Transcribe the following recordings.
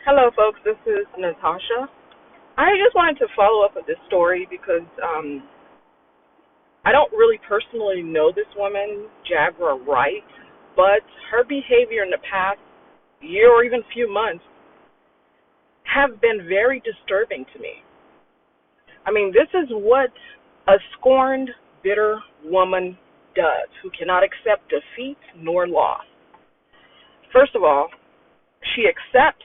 Hello, folks. This is Natasha. I just wanted to follow up with this story because I don't really personally know this woman, Jaguar Wright, but her behavior in the past year or even few months have been very disturbing to me. I mean, this is what a scorned, bitter woman does who cannot accept defeat nor loss. First of all, she accepts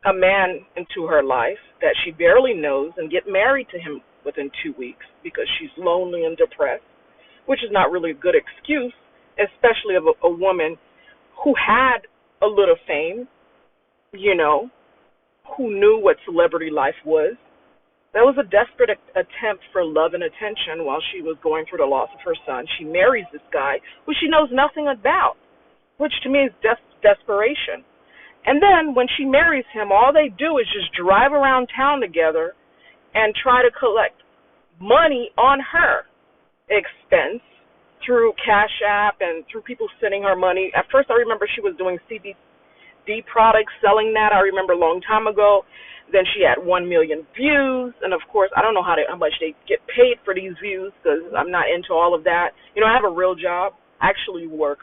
a man into her life that she barely knows and get married to him within 2 weeks because she's lonely and depressed, which is not really a good excuse, especially of a woman who had a little fame, you know, who knew what celebrity life was. That was a desperate attempt for love and attention while she was going through the loss of her son. She marries this guy who she knows nothing about, which to me is desperation. And then when she marries him, all they do is just drive around town together and try to collect money on her expense through Cash App and through people sending her money. At first, I remember she was doing CBD products, selling that. I remember a long time ago. Then she had 1 million views. And, of course, I don't know how much they get paid for these views because I'm not into all of that. You know, I have a real job. I actually work.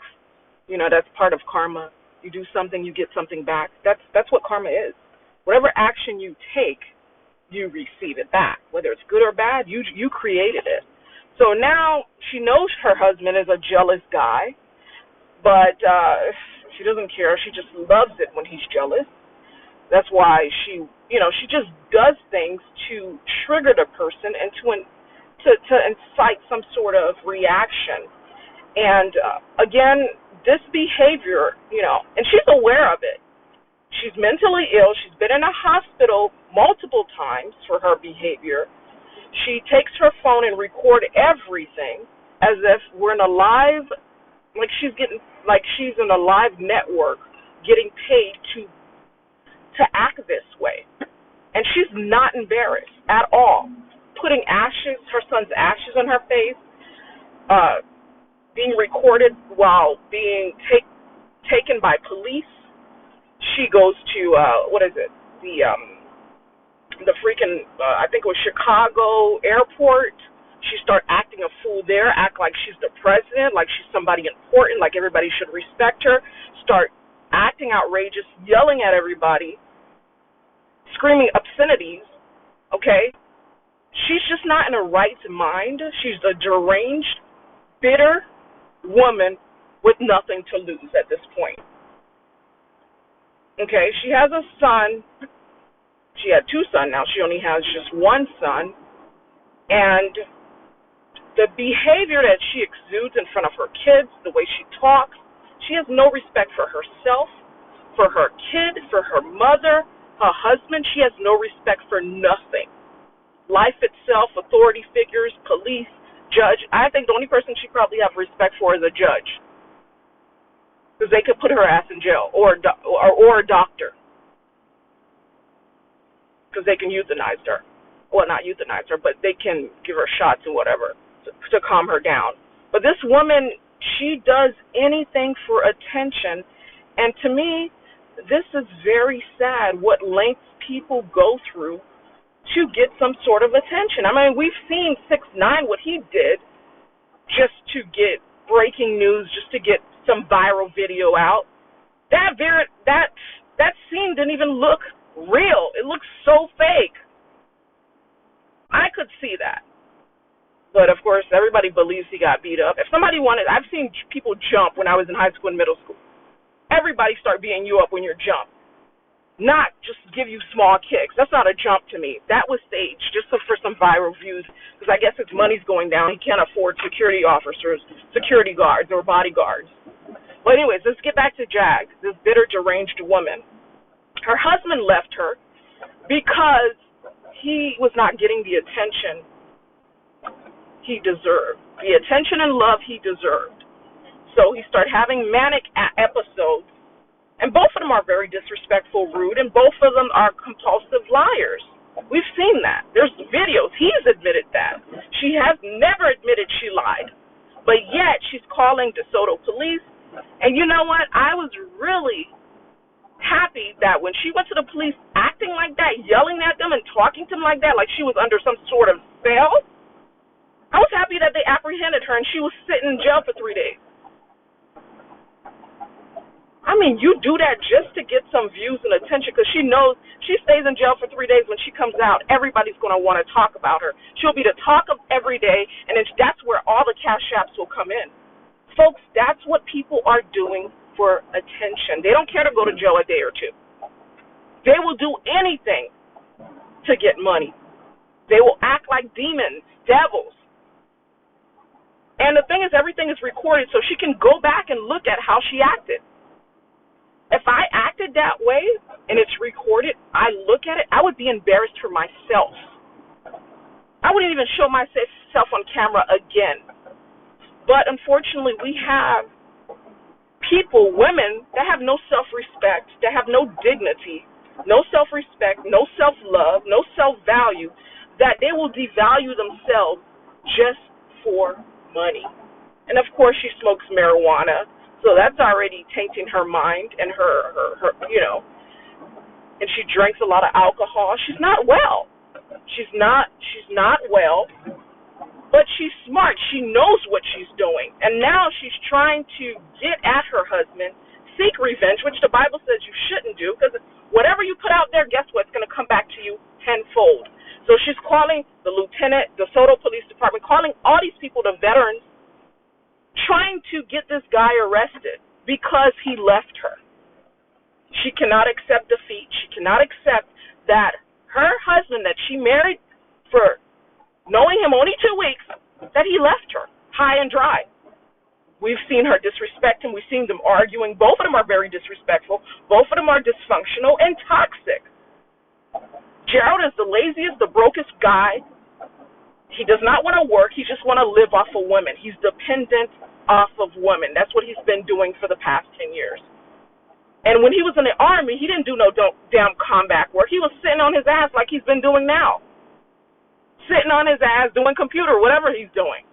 You know, that's part of karma. You do something, you get something back. That's what karma is. Whatever action you take, you receive it back. Whether it's good or bad, you created it. So now she knows her husband is a jealous guy, but she doesn't care. She just loves it when he's jealous. That's why she just does things to trigger the person and to incite some sort of reaction. And again, this behavior, and she's aware of it. She's mentally ill. She's been in a hospital multiple times for her behavior. She takes her phone and record everything as if we're in a live, like she's in a live network getting paid to act this way. And she's not embarrassed at all. Putting her son's ashes on her face, being recorded while being taken by police. She goes to the freaking I think it was Chicago airport. She start acting a fool there, act like she's the president, like she's somebody important, like everybody should respect her. Start acting outrageous, yelling at everybody, screaming obscenities. Okay, she's just not in her right mind. She's a deranged, bitter woman with nothing to lose at this point. Okay, she has a son. She had 2 sons now. She only has just 1 son. And the behavior that she exudes in front of her kids, the way she talks, she has no respect for herself, for her kid, for her mother, her husband. She has no respect for nothing. Life itself, authority figures, police, judge. I think the only person she probably have respect for is a judge, because they could put her ass in jail, or a doctor, because they can euthanize her. Well, not euthanize her, but they can give her shots and whatever to calm her down. But this woman, she does anything for attention, and to me, this is very sad what lengths people go through to get some sort of attention. I mean, we've seen 6ix9ine, what he did just to get breaking news, just to get some viral video out. That scene didn't even look real. It looked so fake. I could see that. But, of course, everybody believes he got beat up. If somebody I've seen people jump when I was in high school and middle school. Everybody start beating you up when you're jumped. Not just give you small kicks. That's not a jump to me. That was staged just for some viral views, because I guess his money's going down. He can't afford security officers, security guards, or bodyguards. But anyways, let's get back to Jag, this bitter, deranged woman. Her husband left her because he was not getting the attention he deserved, the attention and love he deserved. So he started having manic episodes. And both of them are very disrespectful, rude, and both of them are compulsive liars. We've seen that. There's videos. He's admitted that. She has never admitted she lied. But yet she's calling DeSoto police. And you know what? I was really happy happy that when she went to the police acting like that, yelling at them and talking to them like that, like she was under some sort of spell, I was happy that they apprehended her and she was sitting in jail for 3 days. I mean, you do that just to get some views and attention because she knows she stays in jail for 3 days. When she comes out, everybody's going to want to talk about her. She'll be the talk of every day, and that's where all the cash apps will come in. Folks, that's what people are doing for attention. They don't care to go to jail a day or two. They will do anything to get money. They will act like demons, devils. And the thing is, everything is recorded, so she can go back and look at how she acted. If I acted that way and it's recorded, I look at it, I would be embarrassed for myself. I wouldn't even show myself on camera again. But unfortunately, we have people, women, that have no self-respect, that have no dignity, no self-respect, no self-love, no self-value, that they will devalue themselves just for money. And of course, she smokes marijuana. So that's already tainting her mind and her, and she drinks a lot of alcohol. She's not well. She's not well, but she's smart. She knows what she's doing. And now she's trying to get at her husband, seek revenge, which the Bible says you shouldn't do, because whatever you put out there, guess what? It's going to come back to you tenfold. So she's calling the lieutenant, the Soto Police Department, calling all these people, the veterans, trying to get this guy arrested because he left her. She cannot accept defeat. She cannot accept that her husband that she married for knowing him only 2 weeks, that he left her high and dry. We've seen her disrespect him. We've seen them arguing. Both of them are very disrespectful. Both of them are dysfunctional and toxic. Gerald is the laziest, the brokest guy. He does not want to work. He just want to live off of women. He's dependent off of women. That's what he's been doing for the past 10 years. And when he was in the Army, he didn't do no damn combat work. He was sitting on his ass like he's been doing now. Sitting on his ass, doing computer, whatever he's doing.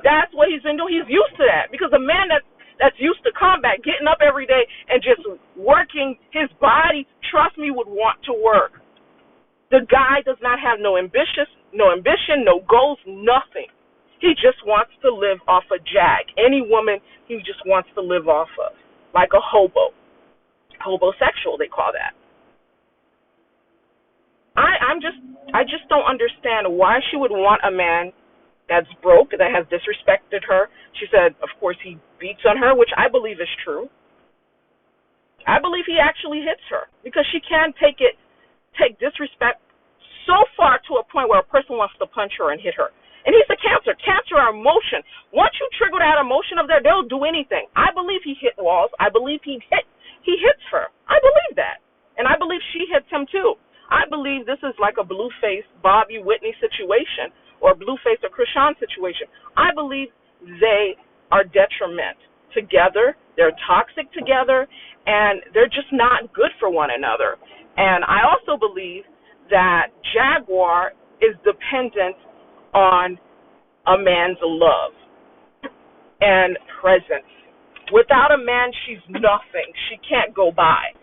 That's what he's been doing. He's used to that. Because a man that's used to combat, getting up every day and just working his body, trust me, would want to work. The guy does not have no ambition, no goals, nothing. He just wants to live off a jag. Any woman he just wants to live off of, like a hobo. Hobosexual, they call that. I just don't understand why she would want a man that's broke, that has disrespected her. She said, of course, he beats on her, which I believe is true. I believe he actually hits her because she can't take disrespect so far to a point where a person wants to punch her and hit her. And he's a cancer. Cancer are emotion. Once you trigger that emotion of theirs, they'll do anything. I believe he hit walls. I believe he hits her. I believe that. And I believe she hits him too. I believe this is like a Blueface, Bobby Whitney situation, or a Blueface or Krishan situation. I believe they are detriment together. They're toxic together, and they're just not good for one another. And I also believe that Jaguar is dependent on a man's love and presence. Without a man, she's nothing. She can't go by.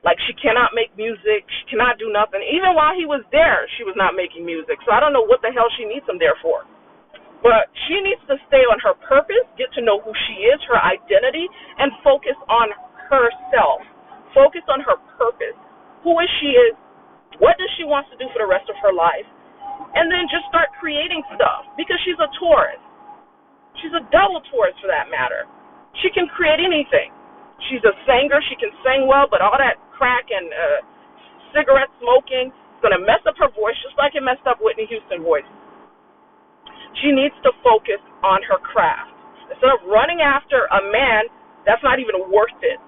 Like, she cannot make music. She cannot do nothing. Even while he was there, she was not making music. So I don't know what the hell she needs him there for. But she needs to stay on her purpose, get to know who she is, her identity, and focus on herself. Focus on her purpose. Who is she is? What does she want to do for the rest of her life? And then just start creating stuff. Because she's a Taurus. She's a double Taurus for that matter. She can create anything. She's a singer. She can sing well, but all that crack and cigarette smoking is going to mess up her voice just like it messed up Whitney Houston's voice. She needs to focus on her craft. Instead of running after a man that's not even worth it.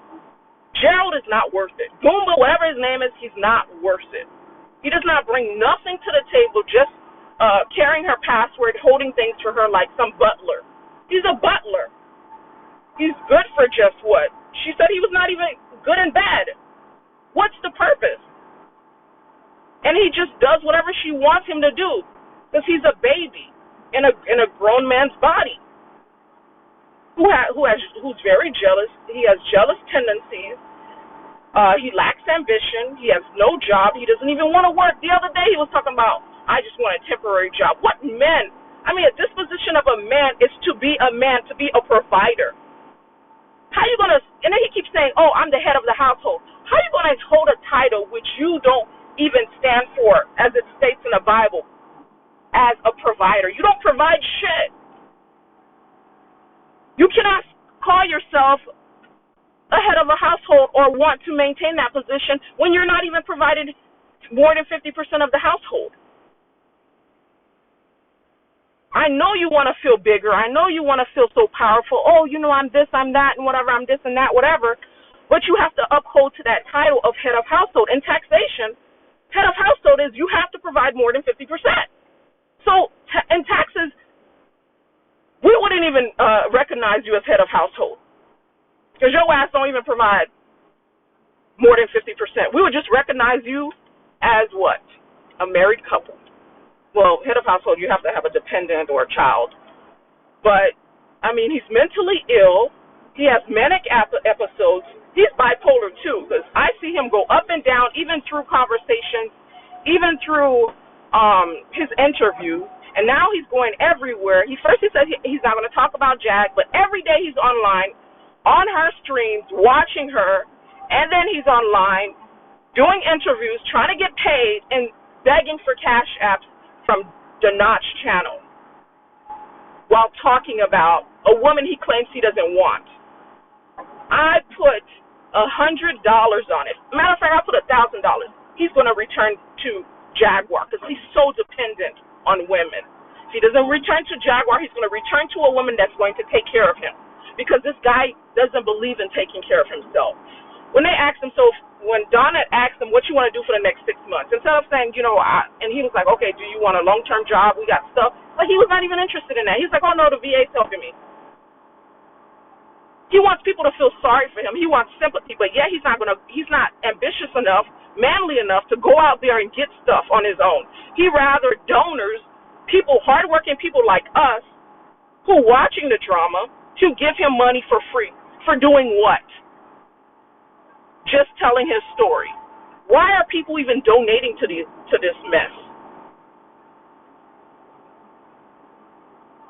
Gerald is not worth it. Goomba, whatever his name is, he's not worth it. He does not bring nothing to the table, just carrying her password, holding things for her like some butler. He's a butler. He's good for just what? She said he was not even good in bed. What's the purpose? And he just does whatever she wants him to do because he's a baby in a grown man's body who's very jealous. He has jealous tendencies, He lacks ambition. He has no job. He doesn't even want to work. The other day he was talking about, I just want a temporary job. What men? I mean, a disposition of a man is to be a man, to be a provider. How you going to, and then he keeps saying, oh, I'm the head of the household. How you going to hold a title which you don't even stand for, as it states in the Bible, as a provider? You don't provide shit. You cannot call yourself a head of a household or want to maintain that position when you're not even provided more than 50% of the household. I know you want to feel bigger. I know you want to feel so powerful. Oh, you know, I'm this, I'm that, and whatever, I'm this and that, whatever. But you have to uphold to that title of head of household. In taxation, head of household is you have to provide more than 50%. So in taxes, we wouldn't even recognize you as head of household because your ass don't even provide more than 50%. We would just recognize you as what? A married couple. Well, head of household, you have to have a dependent or a child. But, I mean, he's mentally ill. He has manic episodes. He's bipolar, too, because I see him go up and down, even through conversations, even through his interview. And now he's going everywhere. He said he's not going to talk about Jag, but every day he's online, on her streams, watching her, and then he's online doing interviews, trying to get paid, and begging for cash apps from the Notch channel while talking about a woman he claims he doesn't want. I put $100 on it. Matter of fact, I put $1,000. He's going to return to Jaguar because he's so dependent on women. If he doesn't return to Jaguar, he's going to return to a woman that's going to take care of him because this guy doesn't believe in taking care of himself. When they asked him, when Donna asked him, what you want to do for the next 6 months, instead of saying, and he was like, okay, do you want a long-term job? We got stuff. But he was not even interested in that. He was like, oh, no, the VA's helping me. He wants people to feel sorry for him. He wants sympathy, but yet he's not ambitious enough, manly enough to go out there and get stuff on his own. He rather donors, people, hardworking people like us, who are watching the drama, to give him money for free. For doing what? Just telling his story. Why are people even donating to this mess?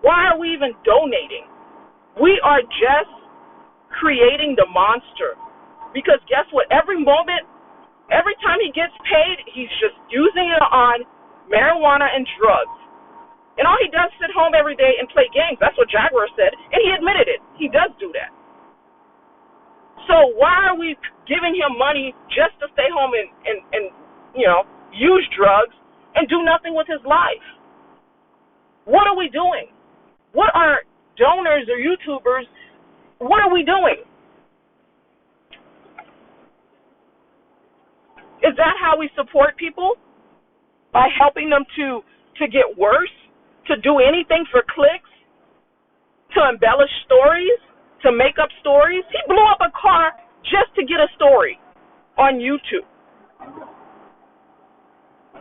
Why are we even donating? We are just creating the monster. Because guess what? Every moment, every time he gets paid, he's just using it on marijuana and drugs. And all he does is sit home every day and play games. That's what Jaguar said. And he admitted it. He does do that. So why are we giving him money just to stay home and use drugs and do nothing with his life? What are we doing? What are donors or YouTubers, what are we doing? Is that how we support people? By helping them to get worse? To do anything for clicks? To embellish stories? To make up stories? He blew up a car just to get a story on YouTube.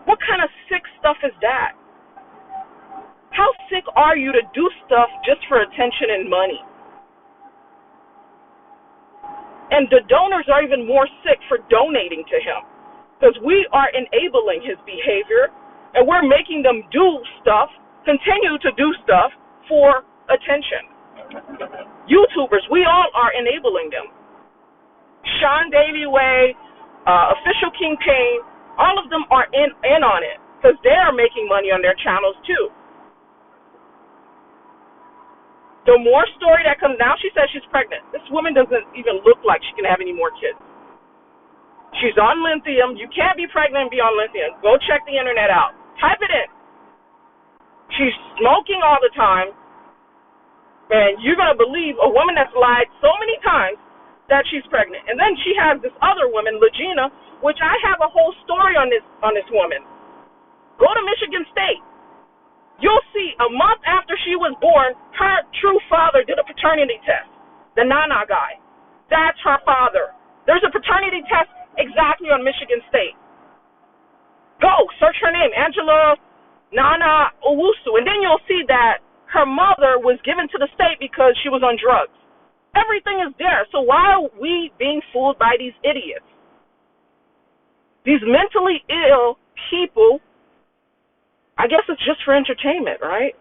What kind of sick stuff is that? How sick are you to do stuff just for attention and money? And the donors are even more sick for donating to him because we are enabling his behavior and we're making them do stuff, continue to do stuff for attention. YouTubers, we all are enabling them. Sean Davey Way, Official King Payne, all of them are in on it because they are making money on their channels too. The more story that comes, now she says she's pregnant. This woman doesn't even look like she can have any more kids. She's on lithium. You can't be pregnant and be on lithium. Go check the internet out. Type it in. She's smoking all the time. And you're going to believe a woman that's lied so many times that she's pregnant. And then she has this other woman, Legina, which I have a whole story on this woman. Go to Michigan State. You'll see a month after she was born, her true father did a paternity test. The Nana guy. That's her father. There's a paternity test exactly on Michigan State. Go, search her name, Angela Nana Owusu, and then you'll see that her mother was given to the state because she was on drugs. Everything is there. So why are we being fooled by these idiots? These mentally ill people, I guess it's just for entertainment, right?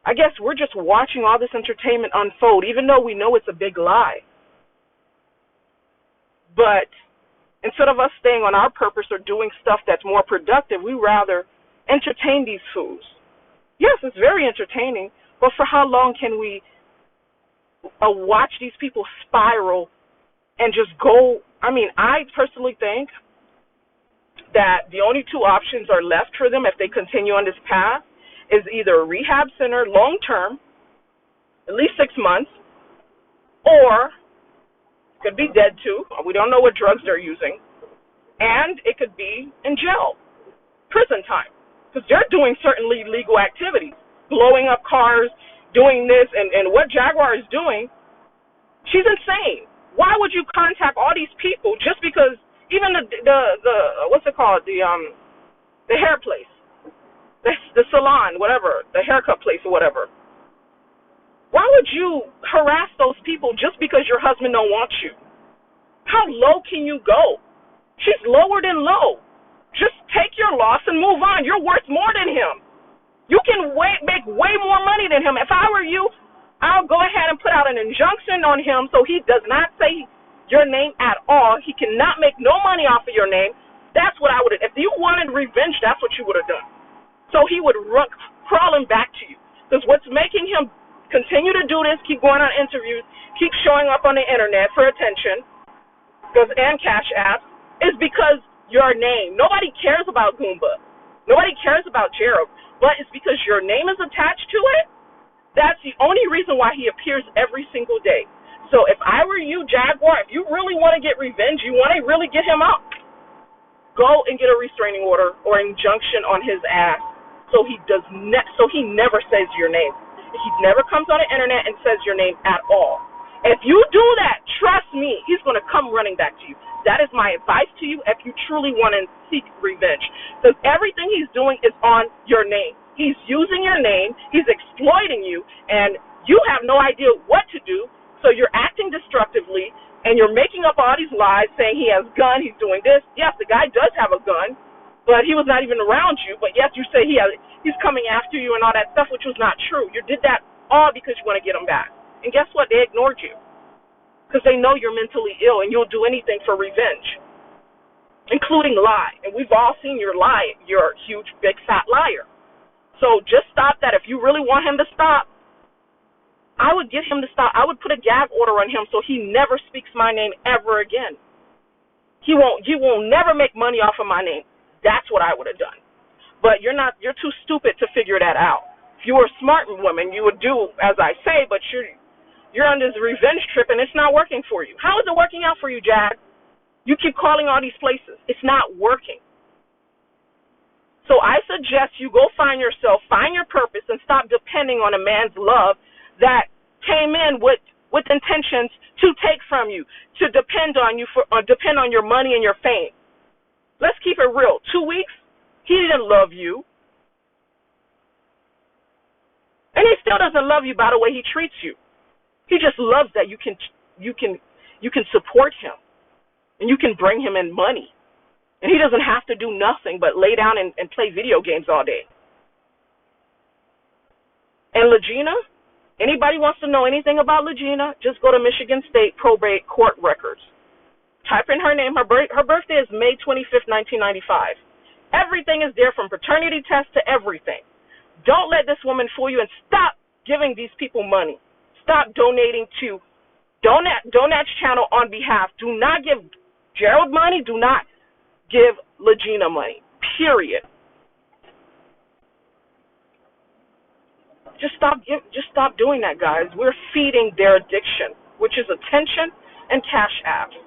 I guess we're just watching all this entertainment unfold, even though we know it's a big lie. But instead of us staying on our purpose or doing stuff that's more productive, we rather entertain these fools. Yes, it's very entertaining, but for how long can we watch these people spiral and just go? I mean, I personally think that the only two options are left for them if they continue on this path is either a rehab center long term, at least 6 months, or could be dead too. We don't know what drugs they're using. And it could be in jail, prison time, because they're doing certainly illegal activities, blowing up cars, doing this, and what Jaguar is doing, she's insane. Why would you contact all these people just because, even the what's it called, the hair place, the salon, whatever, the haircut place or whatever. Why would you harass those people just because your husband don't want you? How low can you go? She's lower than low. Just take your loss and move on. You're worth more than him. You can make way more money than him. If I were you, I'll go ahead and put out an injunction on him so he does not say your name at all. He cannot make no money off of your name. That's what I would have. If you wanted revenge, that's what you would have done. So he would run crawling back to you. Because what's making him continue to do this, keep going on interviews, keep showing up on the internet for attention, and cash apps, is because your name. Nobody cares about Goomba. Nobody cares about Gerald. But it's because your name is attached to it. That's the only reason why he appears every single day. So if I were you, Jaguar, if you really want to get revenge, you want to really get him up, go and get a restraining order or injunction on his ass so he never says your name. He never comes on the internet and says your name at all. If you do that, trust me, he's going to come running back to you. That is my advice to you if you truly want to seek revenge. Because everything he's doing is on your name. He's using your name. He's exploiting you. And you have no idea what to do. So you're acting destructively. And you're making up all these lies saying he has a gun, he's doing this. Yes, the guy does have a gun. But he was not even around you. But yes, you say he's coming after you and all that stuff, which was not true. You did that all because you want to get him back. And guess what? They ignored you. Because they know you're mentally ill and you'll do anything for revenge, including lie. And we've all seen your lie. You're a huge, big, fat liar. So just stop that. If you really want him to stop, I would get him to stop. I would put a gag order on him so he never speaks my name ever again. He won't never make money off of my name. That's what I would have done. But you're too stupid to figure that out. If you were a smart woman, you would do as I say, but you're on this revenge trip and it's not working for you. How is it working out for you, Jag? You keep calling all these places. It's not working. So I suggest you go find yourself, find your purpose, and stop depending on a man's love that came in with intentions to take from you, to depend on you depend on your money and your fame. Let's keep it real. 2 weeks, he didn't love you. And he still doesn't love you by the way he treats you. He just loves that you can support him and you can bring him in money. And he doesn't have to do nothing but lay down and play video games all day. And Legina, anybody wants to know anything about Legina, just go to Michigan State probate court records. Type in her name. Her birthday is May 25th, 1995. Everything is there from paternity test to everything. Don't let this woman fool you and stop giving these people money. Stop donating to Donat's channel on behalf. Do not give Gerald money. Do not give Legina money. Period. Just stop doing that, guys. We're feeding their addiction, which is attention and cash apps.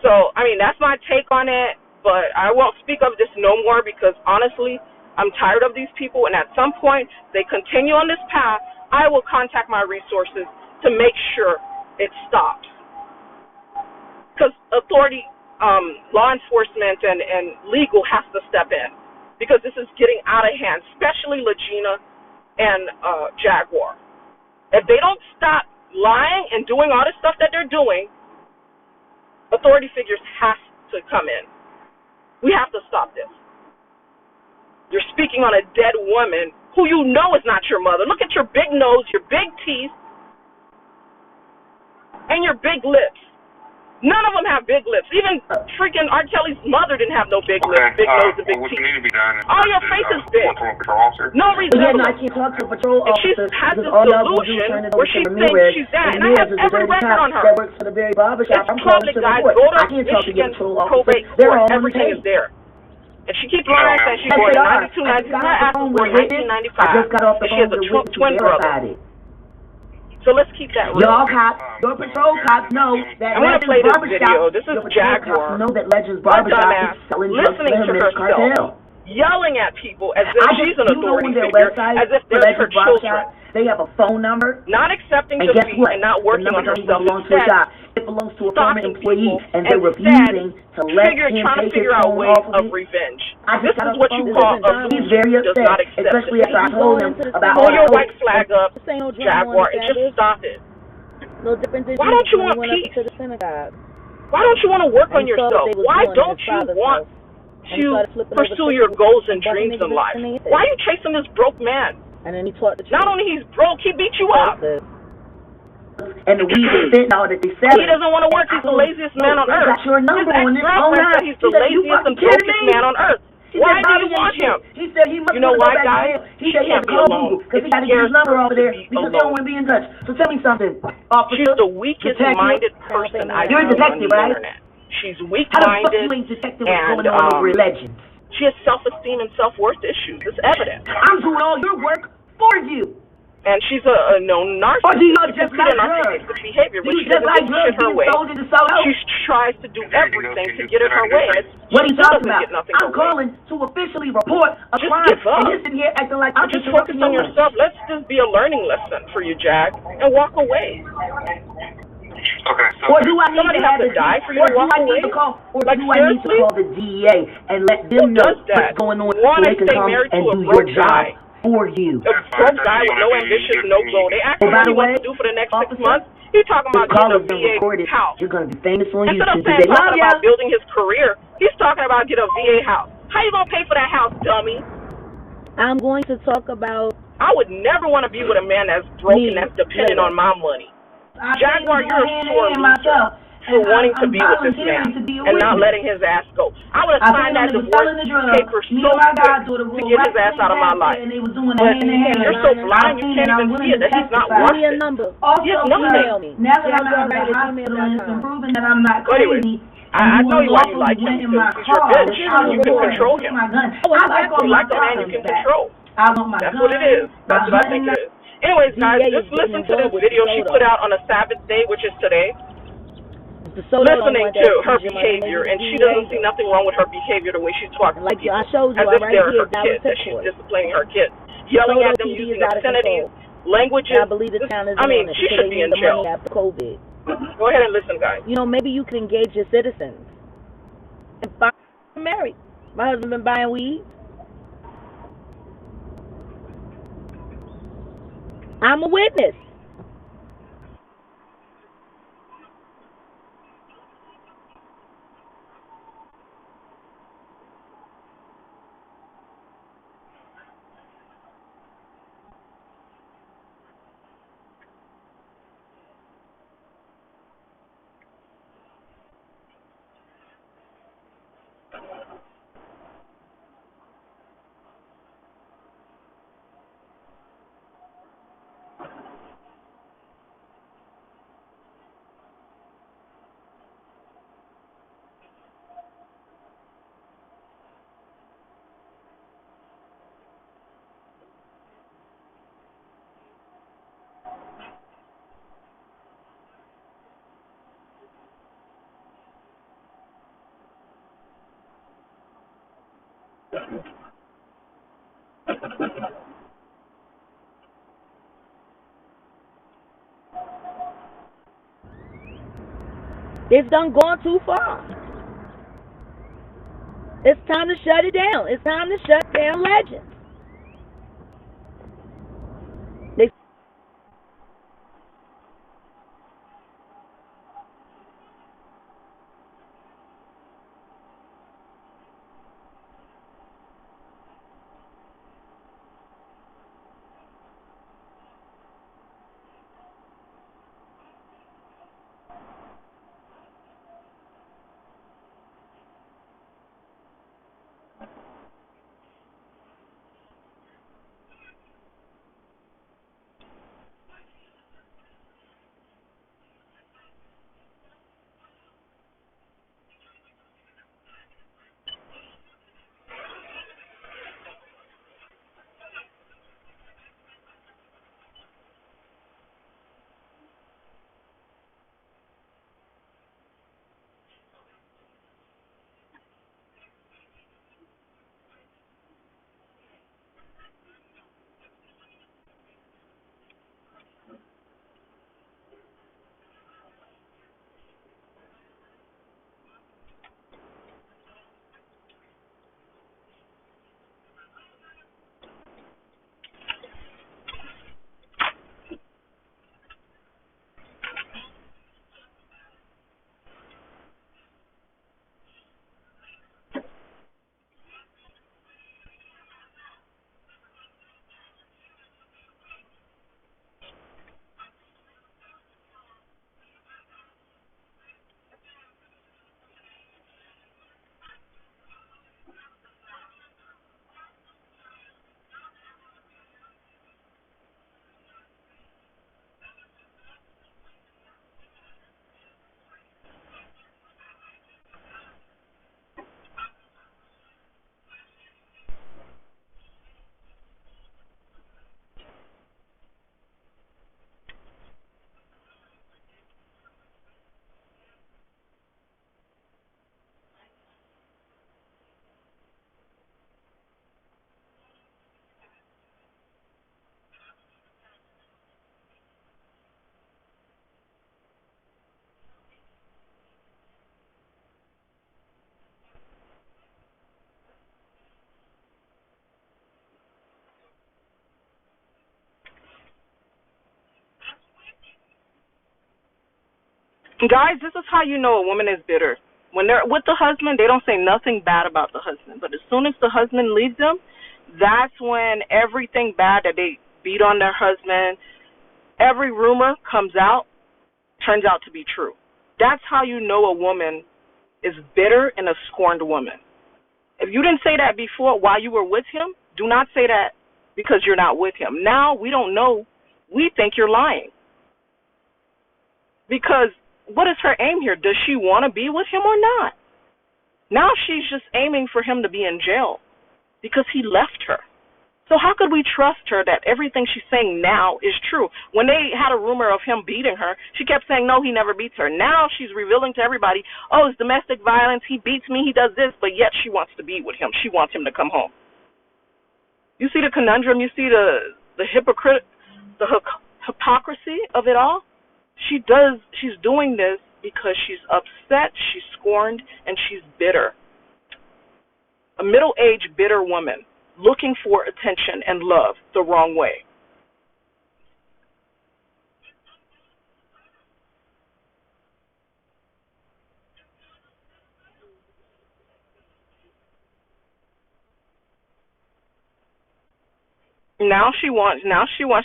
So, that's my take on it, but I won't speak of this no more because, honestly, I'm tired of these people, and at some point, they continue on this path, I will contact my resources to make sure it stops. Because authority, law enforcement, and legal has to step in because this is getting out of hand, especially Legina and Jaguar. If they don't stop lying and doing all the stuff that they're doing, Authority figures have to come in. We have to stop this. You're speaking on a dead woman who you know is not your mother. Look at your big nose, your big teeth, and your big lips. None of them have big lips. Even freaking R. Kelly's mother didn't have no big lips, big nose, and big teeth. All your face is big. No reason. Yeah, no, I can't talk to a patrol officer. She has this delusion where she thinks she's that. And I have every record on her. That works for the very barbershop. It's public, guys. Go to Michigan probate court. Everything is there. And she keeps lying that she's born in 92, 93. I asked her born in 1995. And she has a twin brother. So let's keep that real. Y'all cops, your patrol cops know that I'm going to play this video. This is Jaguar. Know that Legends Barbershop is selling drugs listening to herself, yelling at people as if she's an authority figure, as if they're her children. They have a phone number. Not accepting defeat and not working on herself. Instead, it belongs to a former employee, and they're refusing to let him take his phone ways off of revenge. This is what you call a He's very upset, especially after I told him about pull your white flag up, Jaguar, and just stop it. Why don't you want peace? Why don't you want to work on yourself? Why don't you want to pursue your goals and dreams in life? Why are you chasing this broke man? And then he taught the not only he's broke, he beat you up. And the weed is fentanyl that they sell. He doesn't want to work. He's the laziest man on earth. Got your number on this phone. He's the laziest and brokest man on earth. Why do you want him? He said he must. You know why, guys? He said he had to call Google because he got to get his number over there because he don't want to be in touch. So tell me something, officer. She's the weakest-minded person I've seen on the internet. She's weak-minded. How the fuck you ain't detective what's going on over Legends? She has self-esteem and self-worth issues. It's evident. I'm doing all your work for you. And she's a known narcissist. Or do you know just like narcissistic behavior, which she doesn't get shit her way. She tries to do everything to get it her way. What are you talking about? I'm calling to officially report a crime. And you're sitting here acting like I'm just focus on yourself. Let's just be a learning lesson for you, Jag, and walk away. Okay, so or do I need to have to die for you to walk away? Or do I need to call the DEA and let them know what's going on so they can come and do your job for you? A broke guy with no ambition, no goal. They ask him what he wants to do for the next 6 months. He's talking about getting a VA house. You're going to be famous on Instead of YouTube. talking about building his career, he's talking about getting a VA house. How you going to pay for that house, dummy? I'm going to talk about... I would never want to be with a man that's broken, that's dependent on my money. Jaguar, you're a sore loser for wanting to be with this man and not letting his ass go. I would have signed that divorce paper so quick to get his ass out of my life. But you're so blind you can't even see it that he's not worth it. He has nothing. Now that I'm out of the hospital and it's improving that I'm not crazy. I know why you like him because he's your bitch. You can control him. You like the man you can control. That's what it is. That's what I think it is. Anyways, guys, just listen to this video she put out on a Sabbath day, which is today. Listening to her behavior, and she doesn't see nothing wrong with her behavior, the way she's talking to people, as if they're her kids, that she's disciplining her kids, yelling at them, using obscenities, languages. I mean, she should be in jail. Go ahead and listen, guys. You know, maybe you can engage your citizens. And I'm married. My husband been buying weed. I'm a witness. It's done gone too far. It's time to shut it down. It's time to shut down Legends. Guys, this is how you know a woman is bitter. When they're with the husband, they don't say nothing bad about the husband. But as soon as the husband leaves them, that's when everything bad that they beat on their husband, every rumor comes out, turns out to be true. That's how you know a woman is bitter and a scorned woman. If you didn't say that before while you were with him, do not say that because you're not with him. Now we don't know. We think you're lying. Because what is her aim here? Does she want to be with him or not? Now she's just aiming for him to be in jail because he left her. So how could we trust her that everything she's saying now is true? When they had a rumor of him beating her, she kept saying, no, he never beats her. Now she's revealing to everybody, oh, it's domestic violence, he beats me, he does this, but yet she wants to be with him. She wants him to come home. You see the conundrum? You see the hypocrisy of it all? She's doing this because she's upset, she's scorned, and she's bitter. A middle-aged, bitter woman looking for attention and love the wrong way. Now she wants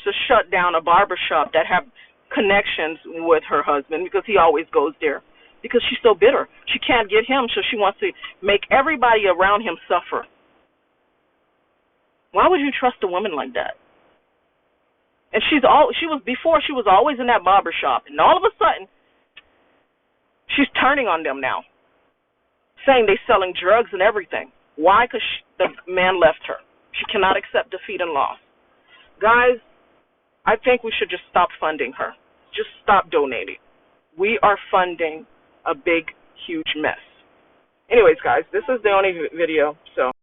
to shut down a barbershop that have connections with her husband because he always goes there because she's so bitter. She can't get him, so she wants to make everybody around him suffer. Why would you trust a woman like that? And she was always in that barber shop, and all of a sudden she's turning on them now, saying they're selling drugs and everything. Why? Because the man left her. She cannot accept defeat and loss. Guys, I think we should just stop funding her. Just stop donating. We are funding a big, huge mess. Anyways, guys, this is the only video, so